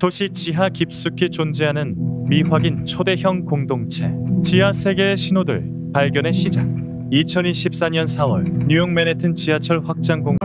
도시 지하 깊숙이 존재하는 미확인 초대형 공동체. 지하 세계의 신호들 발견의 시작. 2024년 4월 뉴욕 맨해튼 지하철 확장 공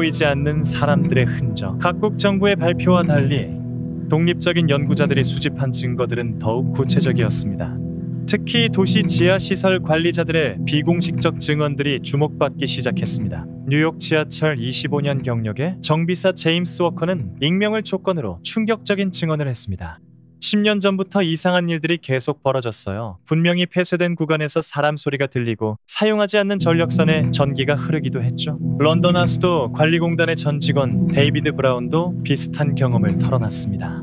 보이지 않는 사람들의 흔적. 각국 정부의 발표와 달리 독립적인 연구자들이 수집한 증거들은 더욱 구체적이었습니다. 특히 도시 지하 시설 관리자들의 비공식적 증언들이 주목받기 시작했습니다. 뉴욕 지하철 25년 경력의 정비사 제임스 워커는 익명을 조건으로 충격적인 증언을 했습니다. 10년 전부터 이상한 일들이 계속 벌어졌어요. 분명히 폐쇄된 구간에서 사람 소리가 들리고 사용하지 않는 전력선에 전기가 흐르기도 했죠. 런던 하수도 관리공단의 전 직원 데이비드 브라운도 비슷한 경험을 털어놨습니다.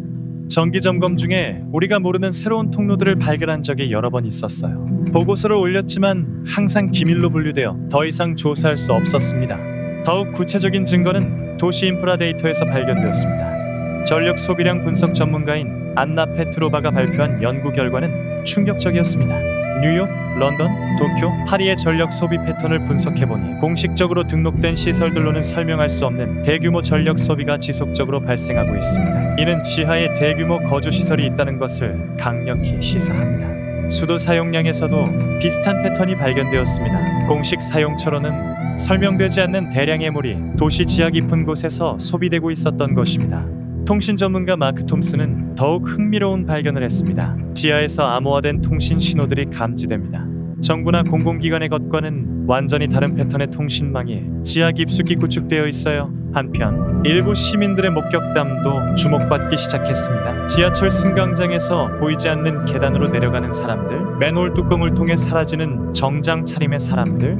정기 점검 중에 우리가 모르는 새로운 통로들을 발견한 적이 여러 번 있었어요. 보고서를 올렸지만 항상 기밀로 분류되어 더 이상 조사할 수 없었습니다. 더욱 구체적인 증거는 도시 인프라 데이터에서 발견되었습니다. 전력 소비량 분석 전문가인 안나 페트로바가 발표한 연구 결과는 충격적이었습니다. 뉴욕, 런던, 도쿄, 파리의 전력 소비 패턴을 분석해보니 공식적으로 등록된 시설들로는 설명할 수 없는 대규모 전력 소비가 지속적으로 발생하고 있습니다. 이는 지하에 대규모 거주시설이 있다는 것을 강력히 시사합니다. 수도 사용량에서도 비슷한 패턴이 발견되었습니다. 공식 사용처로는 설명되지 않는 대량의 물이 도시 지하 깊은 곳에서 소비되고 있었던 것입니다. 통신 전문가 마크 톰슨은 더욱 흥미로운 발견을 했습니다. 지하에서 암호화된 통신 신호들이 감지됩니다. 정부나 공공기관의 것과는 완전히 다른 패턴의 통신망이 지하 깊숙이 구축되어 있어요. 한편 일부 시민들의 목격담도 주목받기 시작했습니다. 지하철 승강장에서 보이지 않는 계단으로 내려가는 사람들, 맨홀 뚜껑을 통해 사라지는 정장 차림의 사람들,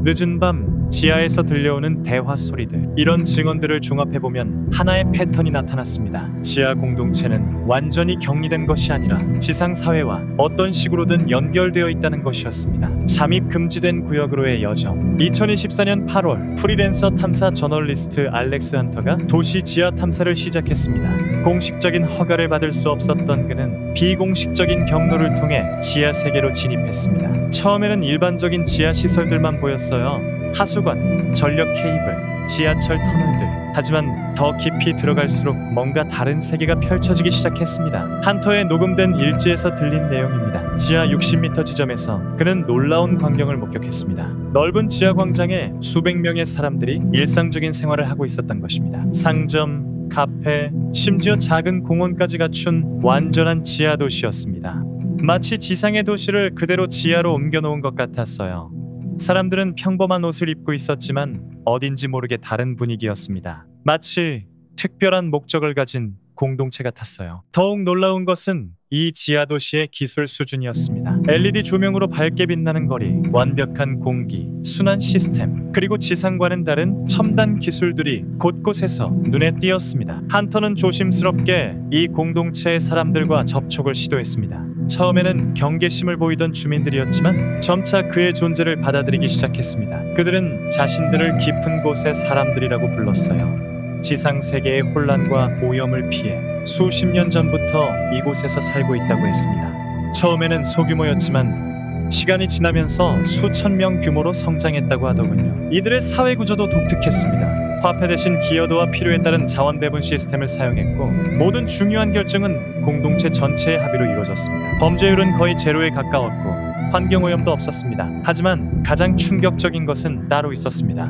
늦은 밤 지하에서 들려오는 대화 소리들. 이런 증언들을 종합해보면 하나의 패턴이 나타났습니다. 지하 공동체는 완전히 격리된 것이 아니라 지상사회와 어떤 식으로든 연결되어 있다는 것이었습니다. 잠입 금지된 구역으로의 여정. 2024년 8월 프리랜서 탐사 저널리스트 알렉스 헌터가 도시 지하 탐사를 시작했습니다. 공식적인 허가를 받을 수 없었던 그는 비공식적인 경로를 통해 지하 세계로 진입했습니다. 처음에는 일반적인 지하 시설들만 보였어요. 하수관, 전력 케이블, 지하철 터널들. 하지만 더 깊이 들어갈수록 뭔가 다른 세계가 펼쳐지기 시작했습니다. 한터의 녹음된 일지에서 들린 내용입니다. 지하 60m 지점에서 그는 놀라운 광경을 목격했습니다. 넓은 지하 광장에 수백 명의 사람들이 일상적인 생활을 하고 있었던 것입니다. 상점, 카페, 심지어 작은 공원까지 갖춘 완전한 지하 도시였습니다. 마치 지상의 도시를 그대로 지하로 옮겨놓은 것 같았어요. 사람들은 평범한 옷을 입고 있었지만 어딘지 모르게 다른 분위기였습니다. 마치 특별한 목적을 가진 공동체 같았어요. 더욱 놀라운 것은 이 지하 도시의 기술 수준이었습니다. LED 조명으로 밝게 빛나는 거리, 완벽한 공기, 순환 시스템, 그리고 지상과는 다른 첨단 기술들이 곳곳에서 눈에 띄었습니다. 한터는 조심스럽게 이 공동체의 사람들과 접촉을 시도했습니다. 처음에는 경계심을 보이던 주민들이었지만 점차 그의 존재를 받아들이기 시작했습니다. 그들은 자신들을 깊은 곳의 사람들이라고 불렀어요. 지상 세계의 혼란과 오염을 피해 수십 년 전부터 이곳에서 살고 있다고 했습니다. 처음에는 소규모였지만 시간이 지나면서 수천 명 규모로 성장했다고 하더군요. 이들의 사회 구조도 독특했습니다. 화폐 대신 기여도와 필요에 따른 자원 배분 시스템을 사용했고 모든 중요한 결정은 공동체 전체의 합의로 이루어졌습니다. 범죄율은 거의 제로에 가까웠고 환경오염도 없었습니다. 하지만 가장 충격적인 것은 따로 있었습니다.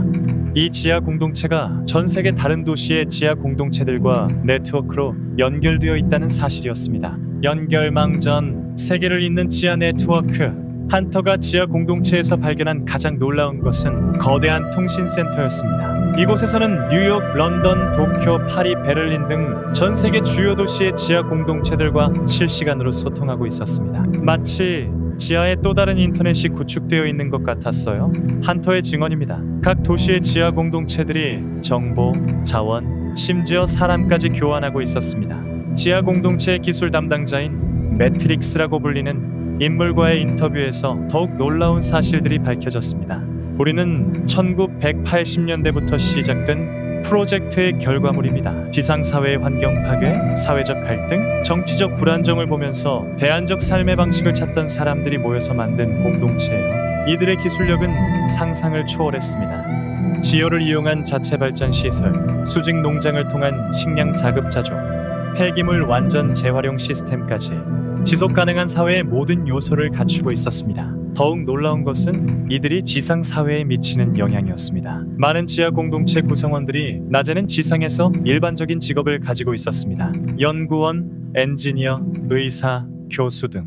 이 지하 공동체가 전 세계 다른 도시의 지하 공동체들과 네트워크로 연결되어 있다는 사실이었습니다. 연결망전, 세계를 잇는 지하 네트워크. 한터가 지하 공동체에서 발견한 가장 놀라운 것은 거대한 통신센터였습니다. 이곳에서는 뉴욕, 런던, 도쿄, 파리, 베를린 등 전 세계 주요 도시의 지하 공동체들과 실시간으로 소통하고 있었습니다. 마치 지하에 또 다른 인터넷이 구축되어 있는 것 같았어요. 한터의 증언입니다. 각 도시의 지하 공동체들이 정보, 자원, 심지어 사람까지 교환하고 있었습니다. 지하 공동체의 기술 담당자인 매트릭스라고 불리는 인물과의 인터뷰에서 더욱 놀라운 사실들이 밝혀졌습니다. 우리는 1980년대부터 시작된 프로젝트의 결과물입니다. 지상사회의 환경 파괴, 사회적 갈등, 정치적 불안정을 보면서 대안적 삶의 방식을 찾던 사람들이 모여서 만든 공동체예요. 이들의 기술력은 상상을 초월했습니다. 지하를 이용한 자체 발전 시설, 수직 농장을 통한 식량 자급자족, 폐기물 완전 재활용 시스템까지 지속 가능한 사회의 모든 요소를 갖추고 있었습니다. 더욱 놀라운 것은 이들이 지상 사회에 미치는 영향이었습니다. 많은 지하 공동체 구성원들이 낮에는 지상에서 일반적인 직업을 가지고 있었습니다. 연구원, 엔지니어, 의사, 교수 등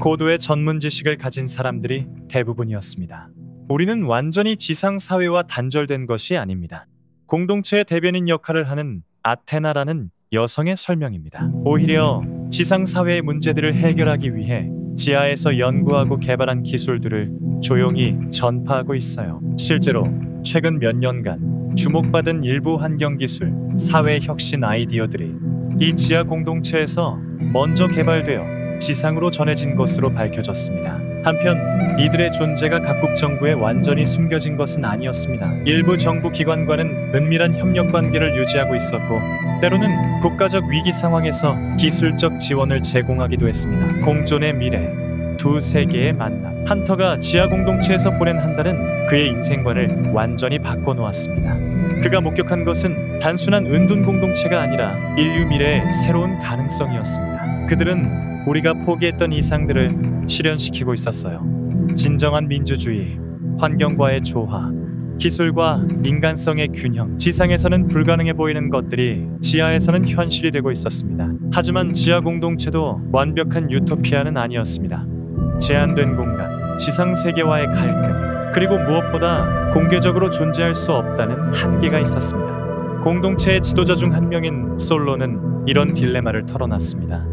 고도의 전문 지식을 가진 사람들이 대부분이었습니다. 우리는 완전히 지상 사회와 단절된 것이 아닙니다. 공동체의 대변인 역할을 하는 아테나라는 여성의 설명입니다. 오히려 지상 사회의 문제들을 해결하기 위해 지하에서 연구하고 개발한 기술들을 조용히 전파하고 있어요. 실제로 최근 몇 년간 주목받은 일부 환경기술, 사회혁신 아이디어들이 이 지하 공동체에서 먼저 개발되어 지상으로 전해진 것으로 밝혀졌습니다. 한편 이들의 존재가 각국 정부에 완전히 숨겨진 것은 아니었습니다. 일부 정부 기관과는 은밀한 협력 관계를 유지하고 있었고 때로는 국가적 위기 상황에서 기술적 지원을 제공하기도 했습니다. 공존의 미래, 두 세계의 만남. 한터가 지하 공동체에서 보낸 한 달은 그의 인생관을 완전히 바꿔놓았습니다. 그가 목격한 것은 단순한 은둔 공동체가 아니라 인류 미래의 새로운 가능성이었습니다. 그들은 우리가 포기했던 이상들을 실현시키고 있었어요. 진정한 민주주의, 환경과의 조화, 기술과 인간성의 균형. 지상에서는 불가능해 보이는 것들이 지하에서는 현실이 되고 있었습니다. 하지만 지하 공동체도 완벽한 유토피아는 아니었습니다. 제한된 공간, 지상 세계와의 갈등, 그리고 무엇보다 공개적으로 존재할 수 없다는 한계가 있었습니다. 공동체의 지도자 중 한 명인 솔로는 이런 딜레마를 털어놨습니다.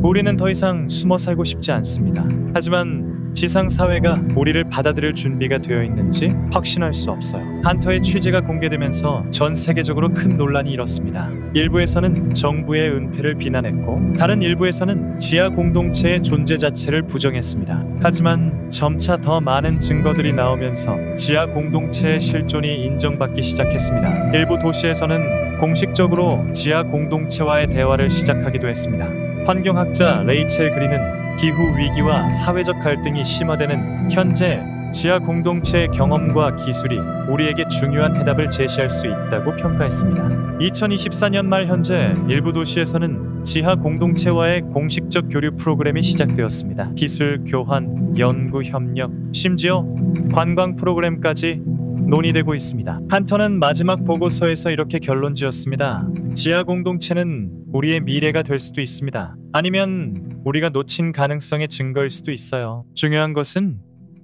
우리는 더 이상 숨어 살고 싶지 않습니다. 하지만 지상 사회가 우리를 받아들일 준비가 되어 있는지 확신할 수 없어요. 한터의 취재가 공개되면서 전 세계적으로 큰 논란이 일었습니다. 일부에서는 정부의 은폐를 비난했고 다른 일부에서는 지하 공동체의 존재 자체를 부정했습니다. 하지만 점차 더 많은 증거들이 나오면서 지하 공동체의 실존이 인정받기 시작했습니다. 일부 도시에서는 공식적으로 지하 공동체와의 대화를 시작하기도 했습니다. 환경학자 레이첼 그린은 기후 위기와 사회적 갈등이 심화되는 현재 지하 공동체의 경험과 기술이 우리에게 중요한 해답을 제시할 수 있다고 평가했습니다. 2024년 말 현재 일부 도시에서는 지하 공동체와의 공식적 교류 프로그램이 시작되었습니다. 기술 교환, 연구 협력, 심지어 관광 프로그램까지 논의되고 있습니다. 한터는 마지막 보고서에서 이렇게 결론지었습니다. 지하 공동체는 우리의 미래가 될 수도 있습니다. 아니면 우리가 놓친 가능성의 증거일 수도 있어요. 중요한 것은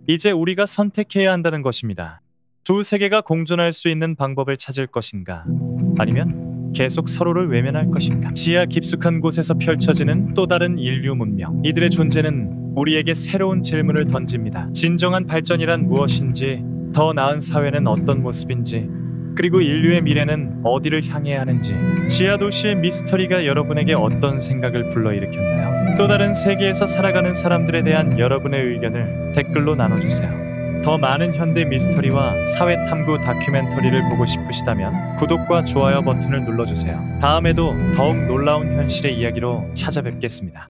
이제 우리가 선택해야 한다는 것입니다. 두 세계가 공존할 수 있는 방법을 찾을 것인가? 아니면 계속 서로를 외면할 것인가? 지하 깊숙한 곳에서 펼쳐지는 또 다른 인류 문명. 이들의 존재는 우리에게 새로운 질문을 던집니다. 진정한 발전이란 무엇인지, 더 나은 사회는 어떤 모습인지, 그리고 인류의 미래는 어디를 향해야 하는지. 지하 도시의 미스터리가 여러분에게 어떤 생각을 불러일으켰나요? 또 다른 세계에서 살아가는 사람들에 대한 여러분의 의견을 댓글로 나눠주세요. 더 많은 현대 미스터리와 사회 탐구 다큐멘터리를 보고 싶으시다면 구독과 좋아요 버튼을 눌러주세요. 다음에도 더욱 놀라운 현실의 이야기로 찾아뵙겠습니다.